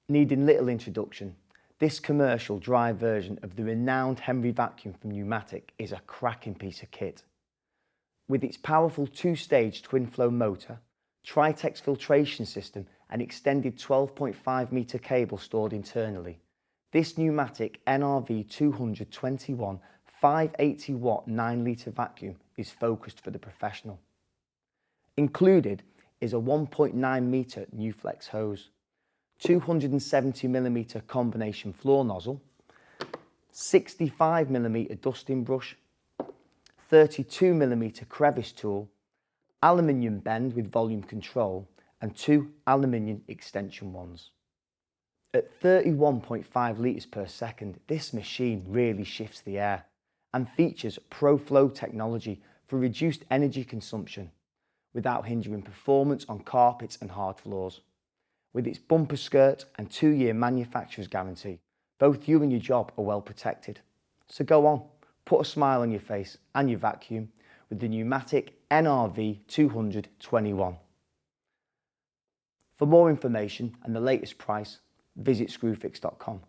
Needing little introduction, this commercial dry version of the renowned Henry vacuum from Numatic is a cracking piece of kit. With its powerful two-stage TwinFlo motor, Tritex filtration system and extended 12.5 metre cable stored internally, this Numatic NRV200-21 580W 9L vacuum is focused for the professional. Included is a 1.9 metre Nuflex hose, 270mm combination floor nozzle, 65mm dusting brush, 32mm crevice tool, aluminium bend with volume control and 2 aluminium extension wands. At 31.5 litres per second, this machine really shifts the air and features ProFlo technology for reduced energy consumption without hindering performance on carpets and hard floors. With its bumper skirt and 2-year manufacturer's guarantee, both you and your job are well protected. So go on, put a smile on your face and your vacuum with the Numatic NRV200-21. For more information and the latest price, visit Screwfix.com.